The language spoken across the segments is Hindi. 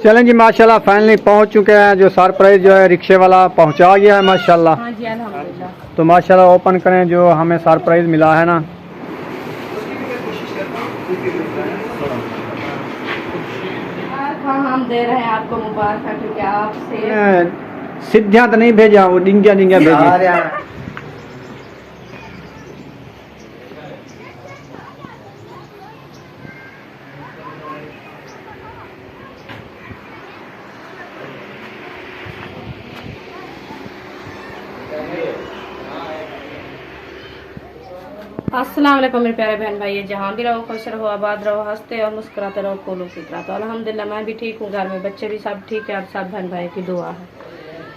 चलें जी माशाल्लाह फाइनली पहुंच चुके हैं। जो सरप्राइज जो है रिक्शे वाला पहुंचा गया है माशाल्लाह। हाँ जी अल्हम्दुलिल्लाह। तो माशाल्लाह ओपन करें जो हमें सरप्राइज मिला है ना। हाँ हम दे रहे हैं आपको मुबारक क्योंकि आपसे सीधा तो नहीं भेजा, वो डिंगिया डिंगिया भेजी। अस्सलाम वालेकुम मेरे प्यारे बहन भाई, जहाँ भी रहो खुश रहो, आबाद रहो, हंसते और मुस्कुराते रहो, फूलों की तरह। तो अल्हम्दुलिल्लाह मैं भी ठीक हूँ, घर में बच्चे भी सब ठीक है और सब बहन भाई की दुआ है।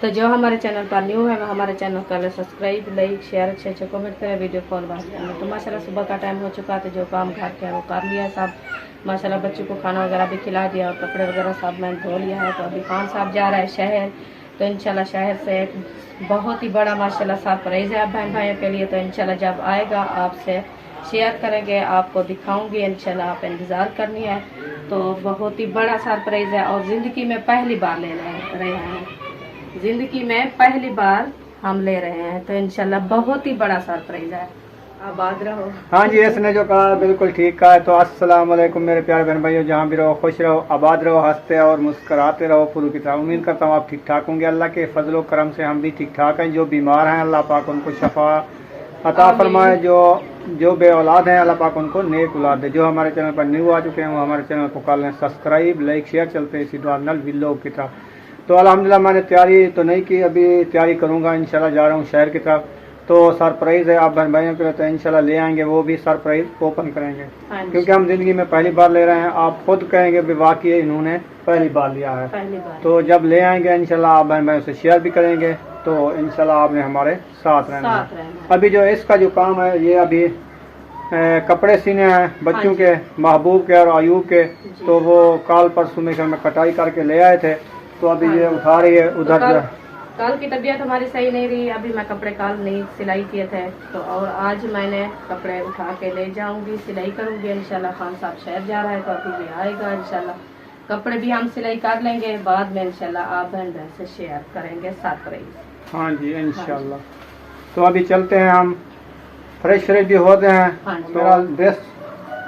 तो जो हमारे चैनल पर न्यू है वो हमारे चैनल कर सब्सक्राइब, लाइक, शेयर, अच्छे अच्छे कमेंट करें, वीडियो कॉल बात करें। तो माशाल्लाह सुबह का टाइम हो चुका था, जो काम घर के वो कर लिया सब माशाल्लाह। बच्चों को खाना वगैरह भी खिला दिया और कपड़े वगैरह सब मैंने धो लिया है। तो अभी खान साहब जा रहा है शहर, तो इंशाल्लाह शहर से एक बहुत ही बड़ा माशाल्लाह सरप्राइज़ है आप बहन भाइयों के लिए। तो इंशाल्लाह जब आएगा आपसे शेयर करेंगे, आपको दिखाऊंगी इंशाल्लाह, आप इंतज़ार करनी है। तो बहुत ही बड़ा सरप्राइज़ है और ज़िंदगी में पहली बार ले रहे हैं, ज़िंदगी में पहली बार हम ले रहे हैं। तो इंशाल्लाह बहुत ही बड़ा सरप्राइज़ है, आबाद रहो। हाँ जी, इसने जो कहा बिल्कुल ठीक कहा है। तो अस्सलाम वालेकुम मेरे प्यारे बहन भाइयों, जहाँ भी रहो खुश रहो, आबाद रहो, हंसते और मुस्कराते रहो फूलों की तरह। उम्मीद करता हूँ आप ठीक ठाक होंगे। अल्लाह के फजलो करम से हम भी ठीक ठाक हैं। जो बीमार हैं अल्लाह पाक उनको शफा अता फरमाए, जो बे औलाद हैं अल्लाह पाक उनको नेक औलाद दे। जो हमारे चैनल पर न्यू आ चुके हैं वो हमारे चैनल को कर लें सब्सक्राइब, लाइक, शेयर, चलते इसी दुआ नल विल्लो की तरफ। तो अल्हम्दुलिल्लाह मैंने तैयारी तो नहीं की, अभी तैयारी करूँगा इंशाल्लाह। जा रहा हूँ शहर की तरफ, तो सरप्राइज़ है आप बहन भाइयों के लिए। तो इंशाल्लाह ले आएंगे, वो भी सरप्राइज़ ओपन करेंगे क्योंकि हम ज़िंदगी में पहली बार ले रहे हैं। आप खुद कहेंगे भी वाकई इन्होंने पहली बार लिया है। तो जब ले आएंगे इंशाल्लाह आप बहन भाइयों से शेयर भी करेंगे। तो इंशाल्लाह आपने हमारे साथ रहना है। अभी जो इसका जो काम है ये अभी कपड़े सीने हैं बच्चों के, महबूब के और आयूब के। तो वो कल परसों में घर में कटाई करके ले आए थे, तो अभी ये उठा रही है उधर। कल की तबीयत हमारी सही नहीं रही, अभी मैं कपड़े कल नहीं सिलाई किए थे, तो और आज मैंने कपड़े उठा के ले जाऊंगी, सिलाई करूंगी इंशाल्लाह। खान साहब शहर जा रहा है तो अभी ये आएगा इंशाल्लाह। कपड़े भी हम सिलाई कर लेंगे, बाद में इंशाल्लाह आप बहन बहन से शेयर करेंगे सरप्राइज। हाँ जी इंशाल्लाह। तो अभी चलते हैं, हम फ्रेश फ्रेश भी होते हैं। मेरा ड्रेस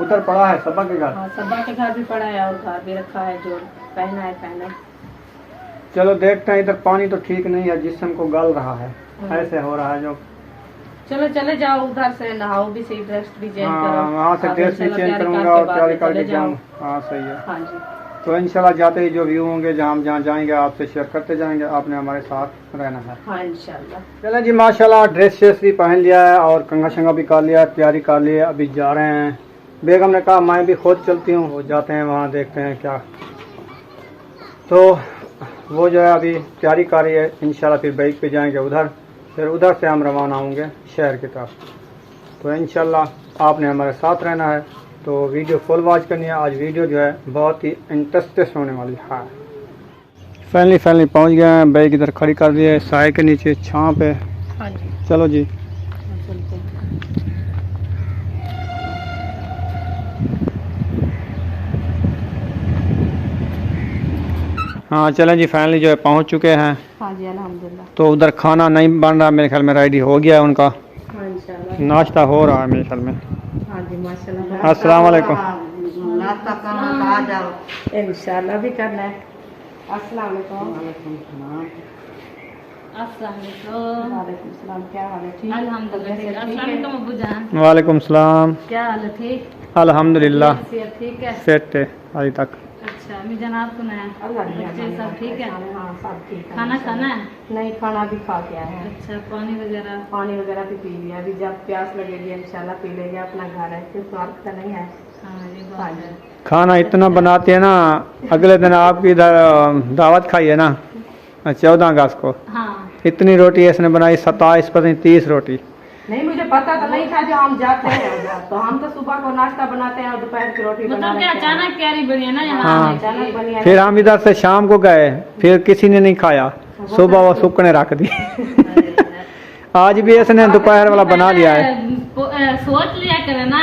उधर पड़ा है सबा के घर। हाँ सबा के घर भी पड़ा है और घर भी रखा है, जो पहना है पहने। चलो देखते हैं। इधर पानी तो ठीक नहीं है, जिस्म को गल रहा है, ऐसे हो रहा है जो। चलो चले जाओ उधर से, नहाओ भी सही, ड्रेस भी चेंज करो। वहाँ से ड्रेस भी चेंज करूँगा और तैयारी करके जाऊँ। हाँ सही है। हाँ जी। तो इंशाल्लाह जाते ही जो व्यू होंगे जहाँ जाएंगे आपसे शेयर करते जाएंगे। आपने हमारे साथ रहना है। हाँ इंशाल्लाह। चलो जी माशाल्लाह ड्रेस शेस भी पहन लिया है और कंघा शंगा भी कर लिया, तैयारी कर ली है। अभी जा रहे हैं। बेगम ने कहा मैं भी खुद चलती हूँ, वो जाते हैं वहाँ, देखते हैं क्या। तो वो जो है अभी तैयारी कर रही है। इंशाल्लाह फिर बाइक पे जाएंगे उधर, फिर उधर से हम रवाना होंगे शहर की तरफ। तो इंशाल्लाह आपने हमारे साथ रहना है, तो वीडियो फुल वॉच करनी है। आज वीडियो जो है बहुत ही इंटरेस्टिंग होने वाली है। फाइनली पहुंच गए हैं। बाइक इधर खड़ी कर दी है साए के नीचे छाँव पे। हाँ जी चलो जी। हाँ चलें जी, फाइनली जो है पहुंच चुके हैं। हाँ जी अल्हम्दुलिल्लाह। तो उधर खाना नहीं बन रहा मेरे ख्याल में, रेडी हो गया है उनका। हाँ इंशाल्लाह नाश्ता हो रहा है मेरे ख्याल में। हाँ जी माशाल्लाह। अस्सलाम वालेकुम। नाश्ता करना आ जाओ, इंशाल्लाह भी करना है। अस्सलाम वालेकुम। वालेकुम सलाम। क्या हाल है? ठीक अल्हम्दुलिल्लाह। अस्सलाम वालेकुम अब्बू जान। वालेकुम सलाम। क्या हाल है? ठीक अल्हम्दुलिल्लाह ठीक है। सेट है अभी तक। अच्छा अम्मी जनाब को नया बच्चे सब ठीक है? हाँ सब ठीक है। खाना खाना है? नहीं खाना भी खा के आए हैं। अच्छा पानी वगैरह भी पी लिया। अभी जब प्यास लगेगी इंशाल्लाह पी लेंगे। अपना घर है, कोई स्वार्थ का नहीं है। हाँ ये बात है। खाना इतना बनाते हैं ना, अगले दिन आपकी दावत खाई है ना 14 अगस्त को। हाँ इतनी रोटी इसने बनाई, 27 पता नहीं 30 रोटी। नहीं मुझे पता तो नहीं था जो हम जाते हैं उधर। तो हम तो सुबह को नाश्ता बनाते हैं और दोपहर की रोटी मतलब क्या अचानक कैरी बनी है ना यहाँ। हाँ। अचानक बनी है। फिर हम इधर से शाम को गए, फिर किसी ने नहीं खाया, सुबह वो सुखने रख दी। आज भी इसने दोपहर वाला बना लिया है। सोच लिया करे ना।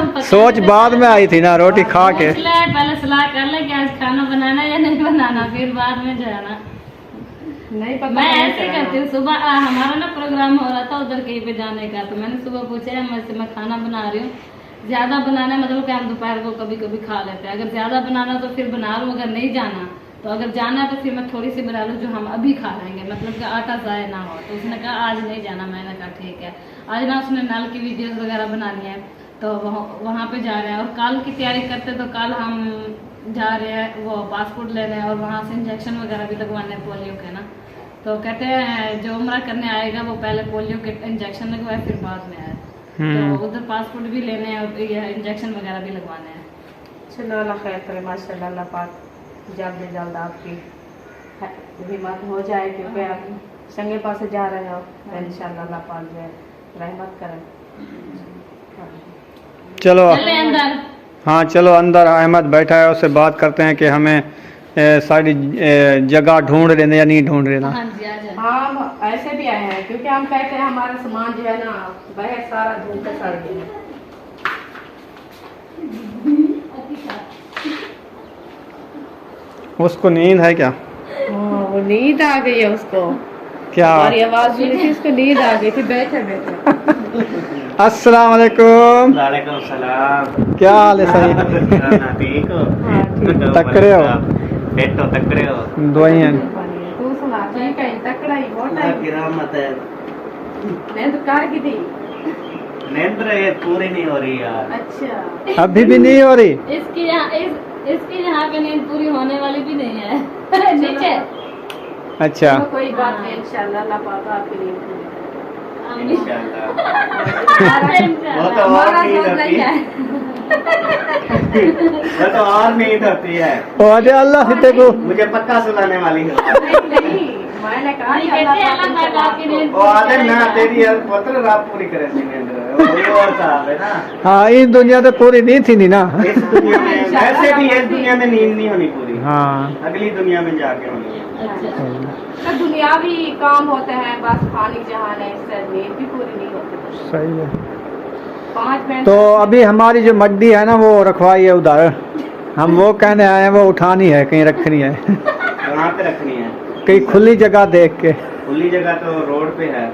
पता सोच नहीं बाद में आई थी ना, रोटी खा के। सोच ले, पहले सलाह कर ले कि आज खाना बनाना है या नहीं बनाना, फिर बाद में जो है ना। नहीं पता मैं नहीं ऐसे चला करती हूँ। सुबह हमारा ना प्रोग्राम हो रहा था उधर कहीं पे जाने का, तो मैंने सुबह पूछा मैं खाना बना रही हूँ, ज्यादा बनाना है मतलब कि हम दोपहर को कभी कभी खा लेते हैं, अगर ज्यादा बनाना तो फिर बना लूँ, अगर नहीं जाना तो अगर जाना है तो फिर मैं थोड़ी सी बना लूँ जो हम अभी खा लेंगे, मतलब कि आटा ज़ाया ना हो। तो उसने कहा आज नहीं जाना, मैंने कहा ठीक है। आज ना उसने नल की वीडियोस वगैरह बनानी है, तो वहाँ पे जा रहे हैं। और कल की तैयारी करते तो कल हम जा रहे हैं वो पासपोर्ट लेने, और वहाँ से इंजेक्शन वगैरह भी लगवाने पोलियो के ना। तो कहते हैं जो उम्रा करने आएगा वो पहले पोलियो के इंजेक्शन लगवाए फिर बाद में आए। तो उधर पासपोर्ट भी लेने हैं और ये इंजेक्शन वगैरह भी लगवाने हैं। चलो अल्लाह खैर करे, माशाल्लाह, अल्लाह पाक जल्द से जल्द आपकी हिम्मत हो जाए, क्योंकि आप संगे पास से जा रहे हो, तो इंशाल्लाह अल्लाह पाक जो है रहमत करें। चलो चले अंदर। हाँ चलो अंदर अहमद बैठा है, उससे बात करते हैं कि हमें सारी जगह ढूंढ लेना या नहीं ढूंढ लेना। हाँ जी आ जाए। हम ऐसे भी आए हैं क्योंकि हम कहते हैं हमारा सामान जो है ना वह सारा धूल के सड़ गया है। उसको नींद है क्या? वो नींद आ गई है उसको, क्या? हमारी आवाज सुनी थी, उसको नींद आ गई थी। बैठे बैठे अस्सलाम वालेकुम। वालेकुम सलाम। क्या हाल है? सही ठीक हो? हाँ, ठीक। तकड़े हो? बेटो तकड़े हो? दवाइयाँ तू सुना ठीक है, तकड़ा ही मोटा अल्लाह की ही रहमत है। नींद कार की थी। नींद ये पूरी नहीं हो रही यार। अच्छा अभी भी नहीं हो रही? इसकी यहाँ पे नींद पूरी होने वाली भी नहीं है। नीचे अच्छा चलो कोई बात नहीं, इंशाल्लाह अल्लाह पाक आपकी नींद पूरी करे। इंशाल्लाह। वो इंशाल्लाह। तो और हमारा नींद सोच होती नहीं है। है। वो तो और नींद होती है। अरे अल्लाह से देखो, मुझे पक्का सुलाने वाली है। नहीं, मैंने कहा कि कहते हैं अल्लाह पाक ताला आपकी नींद वो आदत ना तेरी यार पुत्र रात पूरी करे थी नींद। वो और साहब है ना। हाँ इस दुनिया तो पूरी नहीं थी नी ना। इस दुनिया में वैसे भी इस दुनिया में नींद नहीं होनी पूरी। हाँ अगली दुनिया में जाके होनी है। तो दुनियावी काम होते हैं बस, खाने जहाने इससे नींद भी पूरी नहीं होती। सही है। 5 मिनट तो अभी हमारी जो मड्डी है ना वो रखवाई है उधर, हम वो कहने आए हैं, वो उठानी है, कहीं रखनी है। कहाँ पे रखनी है? कहीं खुली जगह देख के। खुली जगह तो रोड पे है।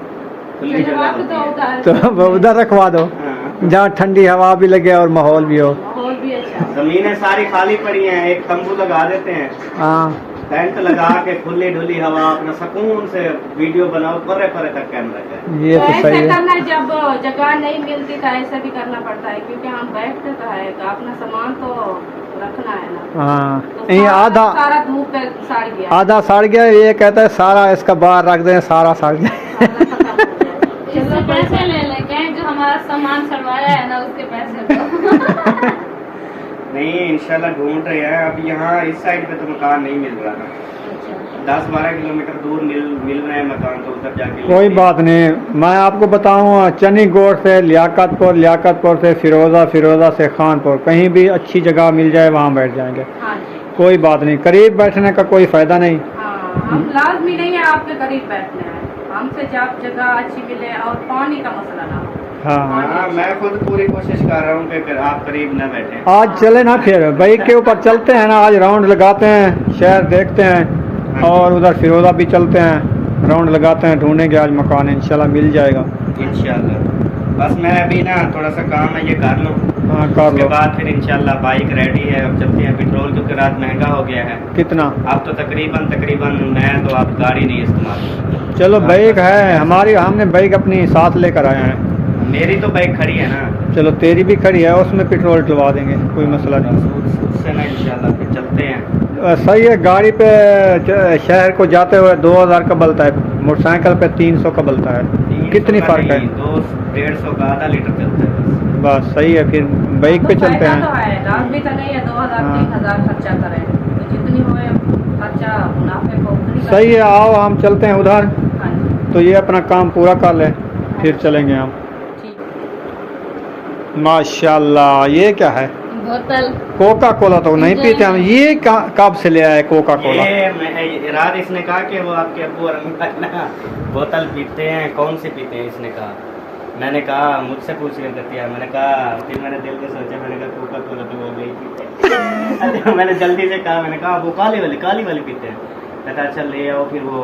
खुली जगह वक्त होती तो है। उधर तो वो उधर रखवा दो हाँ। जहाँ ठंडी हवा भी लगे और माहौल भी हो। माहौल भी अच्छा है। जमीनें सारी खाली पड़ी हैं, एक तंबू लगा देते हैं, हाँ टेंट लगा के खुली ढुली हवा अपना सुकून से वीडियो बनाओ, परे परे तक कैमरा है। ये तो तो ऐसे सही है। करना, जब जगह नहीं मिलती तो ऐसा भी करना पड़ता है, क्योंकि हम बैठते तो है तो अपना सामान तो रखना है ना। हाँ तो ये सारा आधा धूप पे सड़ गया, आधा सड़ गया, ये कहता है सारा इसका बाहर रख दें, सारा सड़ जाए। सारा खत्म हो गया। इससे पैसे ले लेंगे, जो हमारा सामान सड़वाया है ना उसके पैसे दो। नहीं इंशाल्लाह ढूंढ रहे हैं। अब यहाँ इस साइड पे तो मकान नहीं मिल रहा ना, 10-12 किलोमीटर दूर मिल रहे हैं मकान, तो उधर जाके कोई लेंगे। बात नहीं, मैं आपको बताऊँ चनी गोड़ से लियाकतपुर से फिरोजा से खानपुर, कहीं भी अच्छी जगह मिल जाए वहाँ बैठ जाएंगे। हाँ जी, कोई बात नहीं, करीब बैठने का कोई फायदा नहीं। हाँ, हम लाजमी नहीं है आपके करीब बैठने हैं, हमसे जब जगह अच्छी मिले और पानी का मसला ना हो। हाँ हाँ मैं खुद पूरी कोशिश कर रहा हूँ कि आप करीब न बैठे। आज चले ना, फिर बाइक के ऊपर चलते हैं ना, आज राउंड लगाते हैं, शहर देखते हैं और उधर फिरोजा भी चलते हैं, राउंड लगाते हैं, ढूंढेंगे आज मकान, इंशाल्लाह मिल जाएगा। इंशाल्लाह। बस मैं अभी ना थोड़ा सा काम है ये कर लूँ, हाँ कर उसके लो। बाद फिर इंशाल्लाह बाइक रेडी है। अब चलते हैं। पेट्रोल क्योंकि रात महंगा हो गया है, कितना? अब तो तकरीबन मैं तो आप गाड़ी नहीं इस्तेमाल करते। चलो बाइक है हमारी, हमने बाइक अपनी साथ लेकर आए हैं। मेरी तो बाइक खड़ी है ना। चलो तेरी भी खड़ी है, उसमें पेट्रोल डलवा देंगे, कोई मसला नहीं। उससे ना इंशाल्लाह फिर चलते हैं। सही है, गाड़ी पे शहर को जाते हुए 2000 का बलता है, मोटरसाइकिल पे 300 का बलता है, 300 कितनी का फर्क है? नहीं, 200-150 का आधा लीटर चलता है बस। बस सही है, फिर बाइक पे तो चलते फायदा तो हैं। है, लाजमी तो नहीं है 2000-3000 खर्चा करें, तो जितनी होए खर्चा मुनाफे को उतनी करें। सही है, आओ हम चलते हैं उधर, हाँ जी, तो ये अपना काम पूरा कर लें फिर चलेंगे हम। ठीक। माशाल्लाह, ये क्या है? बोतल कोका कोला तो नहीं पीते हम, ये कब से ले आए कोका कोला? ये रात इसने कहा कि वो आपके अब्बू और अम्मी ना बोतल पीते हैं, कौन सी पीते हैं इसने कहा। मैंने कहा मुझसे पूछ रही करती है, मैंने कहा, फिर मैंने दिल में सोचा, मैंने कहा कोका कोला तो वो नहीं पीते। अच्छा, मैंने जल्दी से कहा, मैंने कहा वो काली वाली पीते हैं। कहता अच्छा ले आओ, फिर वो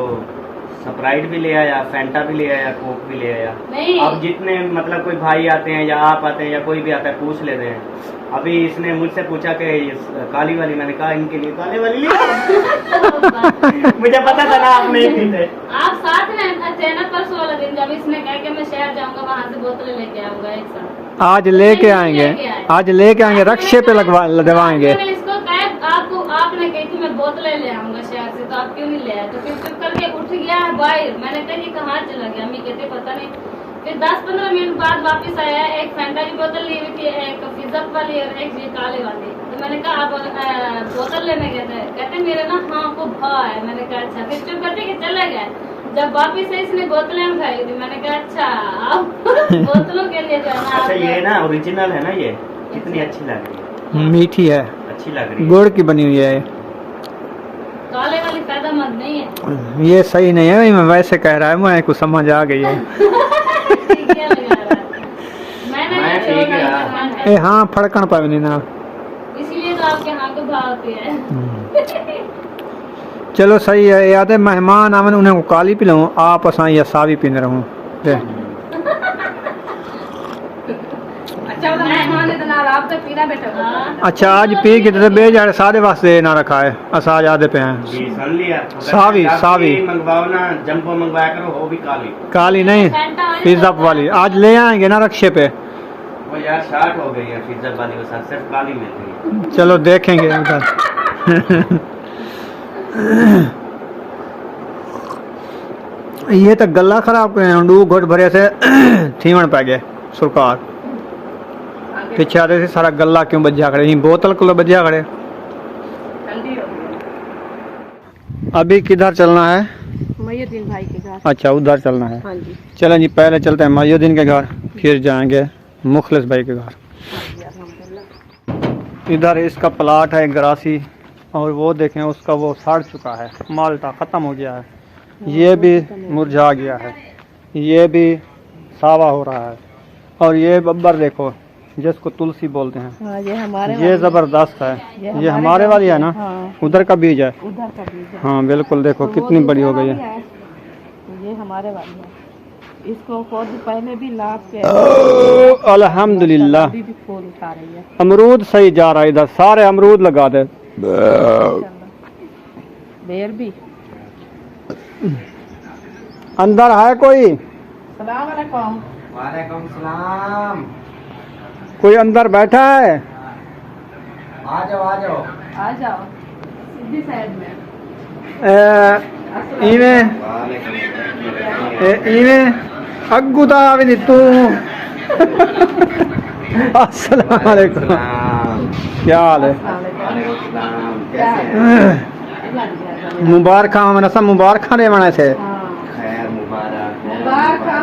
स्प्राइट भी ले आया, फैंटा भी ले आया, कोक भी ले आया। नहीं। अब जितने मतलब कोई भाई आते हैं या आप आते हैं या कोई भी आता है पूछ लेते हैं। अभी इसने मुझसे पूछा कि काली वाली, मैंने कहा इनके लिए काली वाली ले मुझे पता था ना आप नहीं पीते। आप साथ में थे ना परसों वाला दिन, जब इसने कहा कि मैं शहर जाऊंगा वहाँ से बोतलें लेके आऊंगा एक साथ। आज लेके आएंगे, आज लेके आएंगे, रक्षे पे लगवाएंगे। मैंने इसको कहा आपको, आपने कही थी मैं बोतलें ले आऊंगा शहर से, तो आप क्यों नहीं ले आए? तो फिर चुप करके उठ गया बाहर। मैंने कहा ये कहाँ चला गया? अम्मी कहते पता नहीं। फिर 10-15 मिनट बाद वापस आया, एक फैंटा की बोतल ली हुई थी, एक फिजअप वाली और एक ये काले वाली। तो मैंने कहा आप बोतल लेने गए थे? कहते मेरे ना हाँ को भा है। मैंने कहा अच्छा। फिर चुप करके कि चले गए। जब वापिस से इसने बोतलें उठाई थी, मैंने कहा अच्छा आप बोतलों के लिए जो है ना। अच्छा ये ना ओरिजिनल है ना, ये कितनी अच्छी लग रही है, मीठी है, अच्छी लग रही है, गुड़ की बनी हुई है। काले वाली फायदेमंद नहीं है। ये सही नहीं है, मैं वैसे कह रहा है, मुझे कुछ समझ आ गई है। क्या लगा रहा है? मैंने मैं नहीं ठीक छोड़ा, है। ए हाँ, फड़कन पावे ना। इसीलिए तो आपके यहाँ को भाव होती है। चलो सही है, याद है मेहमान आवन उन्हें काली पिलाऊं, आप असा या सावी पीने रहूं। अच्छा मेहमान इतना आप तक पीना बेटा। हाँ। अच्छा आज पी के तो बेजाड़े सारे वास्ते ना रखा है, असा आज आदे पे हैं। जी सुन लिया। सावी मंगवाओ ना, जंपो मंगवाया करो, वो भी काली। काली नहीं, पिज्जा वाली आज ले आएंगे ना रक्षे पे। वो यार शार्ट हो गई है पिज्जा वाली के साथ, सिर्फ काली मिल रही है। चलो देखेंगे उधर। ये तो गला खराब करे, डू घुट भरे से थीमन पै गए सुरकार। पीछे आते से सारा गला क्यों बजा खड़े, बोतल को बजा खड़े। ठंडी हो गई। अभी किधर चलना है? मयुद्दीन भाई के घर। अच्छा उधर चलना है। हाँ जी। चलें जी, पहले चलते हैं मयुद्दीन के घर, फिर जाएंगे मुखलिस भाई के घर। इधर इसका प्लाट है गरासी, और वो देखें उसका वो सड़ चुका है, माल्टा ख़त्म हो गया है, ये भी मुरझा गया है, ये भी सावा हो रहा है, और ये बब्बर देखो जिसको तुलसी बोलते हैं। हाँ, ये हमारे ये ज़बरदस्त है, ये हमारे वाली है ना। हाँ। उधर का बीज है। उधर का बीज है। हाँ बिल्कुल, देखो कितनी बड़ी हो गई है। ये हमारे वाली है। इसको खुद पहले भी लाभ के अल्हम्दुलिल्लाह अभी भी फूल उठा रही है। अमरूद सही जा रहा है, इधर सारे अमरूद लगा दे। बेर भी। अंदर है कोई? सलाम अलैकुम। वालेकुम सलाम। कोई अंदर बैठा है? आ जाओ आ जाओ। आ जाओ सीधी साइड में। इवें इवें अग्गू ता आवे नी तू। अस्सलाम वालेकुम, क्या हाल है? मुबारक मैंने सब मुबारक दे बने से।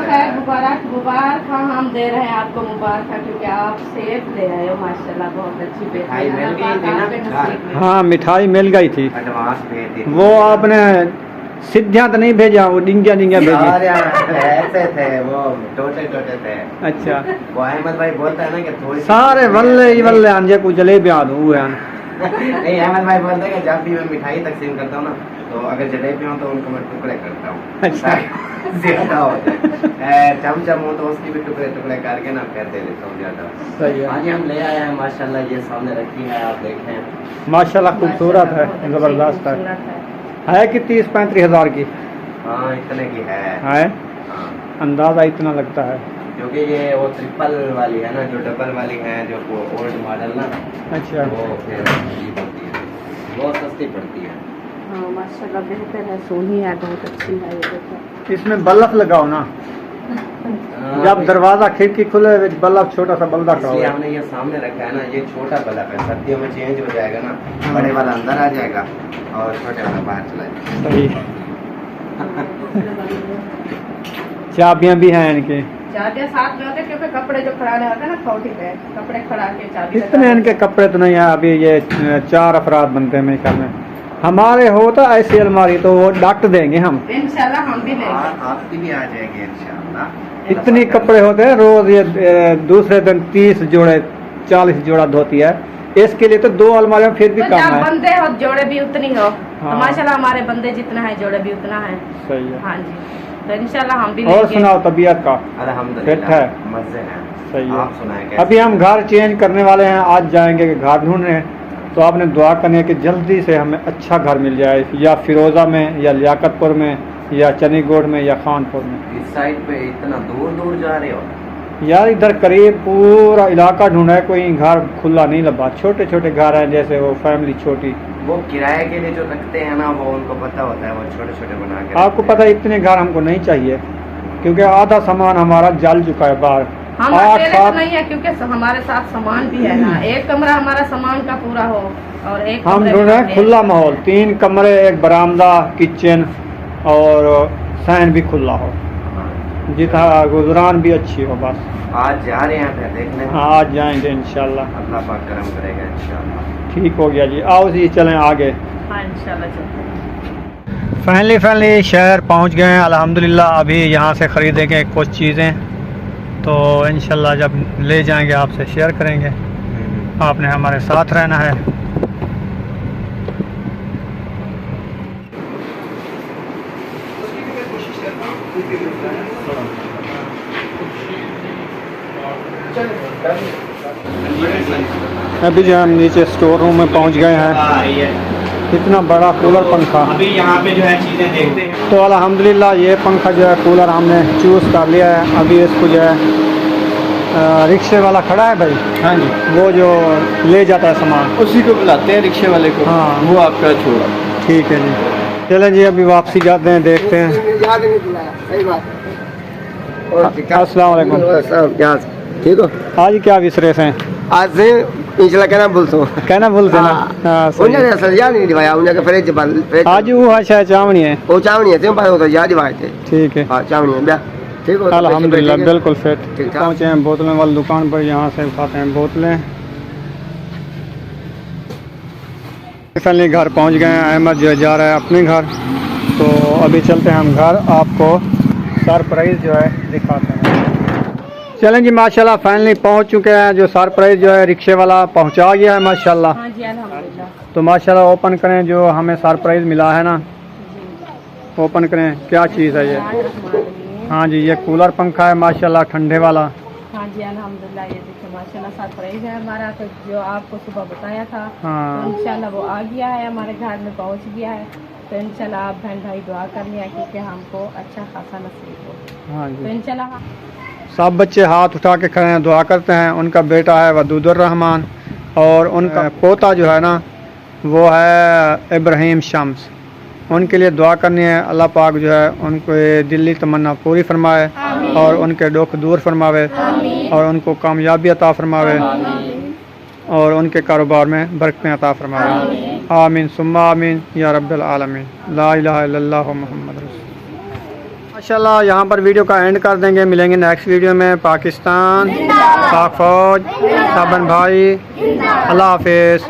खैर मुबारक मुबारक हम दे रहे हैं आपको मुबारक, क्योंकि आप सेब ले आए हो माशाल्लाह, बहुत अच्छी मिठाई मिल गई थी ना? हाँ मिठाई मिल गई थी, एडवांस भेज दी। वो आपने सीधा तो नहीं भेजा, वो डिंगिया डिंगिया भेजी। ऐसे थे वो, टोटे टोटे थे। अच्छा वो अहमद भाई बोलता है ना कि थोड़ी सारे वल्ले ही वल्ले आंजे को जलेबी आ दूँ हुए। नहीं, अहमद भाई बोलते हैं कि जब भी मैं मिठाई तकसीम करता हूँ ना, तो अगर जलेबी हो तो उनको मैं टुकड़े करता हूँ। अच्छा ज्यादा हो जाए, चमचम हो तो उसकी भी टुकड़े टुकड़े करके ना फिर दे देता हूँ ज्यादा। सही है, आज हम ले आए हैं माशाल्लाह, ये सामने रखी है, आप देखें माशाल्लाह खूबसूरत है, जबरदस्त है कि 30-35 हज़ार की हाँ इतने की है। है, हाँ अंदाजा इतना लगता है, क्योंकि ये वो ट्रिपल वाली है ना, जो डबल वाली है, जो वो ओल्ड मॉडल ना, अच्छा वो फिर अजीब होती है, बहुत सस्ती पड़ती है। हाँ माशाल्लाह बेहतर है, सोनी है, बहुत अच्छी है। ये देखो इसमें बल्ब लगाओ ना, जब दरवाजा खिड़की खुले बल्ब छोटा सा बल्ब इसलिए लगाओ। हमने ये सामने रखा है ना, ये छोटा बल्ब है, सर्दियों में चेंज हो जाएगा ना, बड़े वाला अंदर आ जाएगा और छोटे वाला बाहर चला जाएगा। सही, चाबियां भी हैं इनके, चाबियां साथ में होते हैं, क्योंकि कपड़े जो खड़ाने होते हैं ना खौटी पे, कपड़े खड़ा के चाबी इतने इनके कपड़े तो नहीं है। अभी ये 4 अफराद बनते हैं मेरे ख्याल में, हमारे हो तो ऐसी अलमारी तो वो डॉक्टर देंगे हम। इंशाल्लाह हम भी लेंगे। आपकी भी आ जाएगी इंशाल्लाह। इतनी कपड़े होते हैं रोज, ये दूसरे दिन 30 जोड़े 40 जोड़ा धोती है। इसके लिए तो 2 अलमारियां फिर भी तो कम जब है। बंदे हो जोड़े भी उतनी हो, हाँ। तो माशाल्लाह हमारे बंदे जितना है जोड़े भी उतना है। सही है। हाँ जी, तो इंशाल्लाह हम भी और लेंगे। सुनाओ तबीयत का? अल्हम्दुलिल्लाह फिट है? मजे हैं। सही है। आप सुनाएं कैसे? अभी हम घर चेंज करने वाले हैं, आज जाएंगे घर ढूंढने। तो आपने दुआ करनी है कि जल्दी से हमें अच्छा घर मिल जाए, या फिरोज़ा में, या लियाकतपुर में, या चनीगोड़ में, या खानपुर में। इस साइड पे इतना दूर दूर जा रहे हो? यार इधर करीब पूरा इलाका ढूंढा है, कोई घर खुला नहीं लगा। छोटे छोटे घर हैं, जैसे वो फैमिली छोटी। वो किराए के लिए जो रखते हैं ना, वो उनको पता होता है, वो छोटे छोटे बना के आपको रखते पता है इतने घर हमको नहीं चाहिए, क्योंकि आधा सामान हमारा जल चुका है बाहर। हम 8 अकेले तो 7 नहीं है, क्योंकि हमारे साथ सामान भी है ना। एक कमरा हमारा सामान का पूरा हो और एक हम कमरे ढूंढ रहे में हैं खुला माहौल, 3 कमरे, एक बरामदा, किचन और सैन भी खुला हो, जितना गुजरान भी अच्छी हो बस। हैं। आज जा रहे हैं फिर देखने। आज जाएंगे इंशाल्लाह। अल्लाह पाक करम करेगा इंशाल्लाह। ठीक हो गया जी। आओ जी चलें आगे। हाँ इंशाल्लाह चलते हैं। फाइनली शहर पहुंच गए हैं अल्हम्दुलिल्लाह। अभी यहाँ से ख़रीदेंगे कुछ चीज़ें, तो इंशाल्लाह जब ले जाएंगे आपसे शेयर करेंगे। आपने हमारे साथ रहना है। अभी जो हम नीचे स्टोर रूम में पहुंच गए हैं। हाँ, ये इतना बड़ा कूलर पंखा। अभी यहाँ पे जो है चीजें देखते हैं। तो अल्हम्दुलिल्लाह ये पंखा जो है कूलर हमने चूज़ कर लिया है। अभी इसको जो है रिक्शे वाला खड़ा है भाई, हाँ जी, वो जो ले जाता है सामान, उसी को बुलाते हैं रिक्शे वाले को। हाँ। वो आपका छोड़ा। ठीक है जी। चलें जी अभी वापसी जाते हैं, देखते हैं। अस्सलाम वालेकुम। ठीक हो? आज क्या विसरे से आज से पिछला कहना बोलतो कहना भूलते ना। हाँ, सही है। उन्हें सजा नहीं दिवाया, उन्हें फ्रिज पर आज वो अच्छा चावनी है। वो चावनी है, तुम पास सजा दिवाए थे। ठीक है हाँ चावनी है, ठीक हो? अल्हम्दुलिल्लाह बिल्कुल फिट। ठीक ठाक। पहुँचे हैं बोतलें वाली दुकान पर, यहाँ से उठाते हैं बोतलें। फाइनली घर पहुँच गए हैं। अहमद जो जा रहा है अपने घर, तो अभी चलते हैं हम घर, आपको सरप्राइज़ जो है दिखाते हैं। चलें जी माशाल्लाह फाइनली पहुँच चुके हैं। जो सरप्राइज़ जो है रिक्शे वाला पहुँचा गया है माशाल्लाह। हाँ जी अल्हम्दुलिल्लाह। तो माशाल्लाह ओपन करें, जो हमें सरप्राइज़ मिला है ना, ओपन करें। क्या चीज़ है ये? हाँ जी, ये कूलर पंखा है माशाल्लाह, ठंडे वाला। हाँ जी अल्हम्दुलिल्लाह। ये देखिए माशाल्लाह सरप्राइज है हमारा, तो जो आपको सुबह बताया था, हाँ। तो इंशाल्लाह वो आ गया है, हमारे घर में पहुंच गया है। तो इंशाल्लाह आप बहन भाई दुआ कर लिया, क्योंकि हमको अच्छा खासा नसीब हो। हाँ तो जी, इंशाल्लाह सब बच्चे हाथ उठा के खड़े हैं, दुआ करते हैं। उनका बेटा है वदूदुर रहमान, और उनका पोता जो है ना वो है इब्राहिम शम्स। उनके लिए दुआ करनी है। अल्लाह पाक जो है उनको दिली तमन्ना पूरी फरमाए, और उनके दुख दूर फरमावे, और उनको कामयाबी अता फरमावे, और उनके कारोबार में बरकतें अता फरमावे। आमीन सुम्मा आमीन या रब्बिल आलमीन। ला इलाहा इल्लल्लाह मुहम्मद रसूल। माशाल्लाह यहाँ पर वीडियो का एंड कर देंगे। मिलेंगे नेक्स्ट वीडियो में। पाकिस्तान, पाक फौज, साबन भाई, अल्लाह हाफिज़।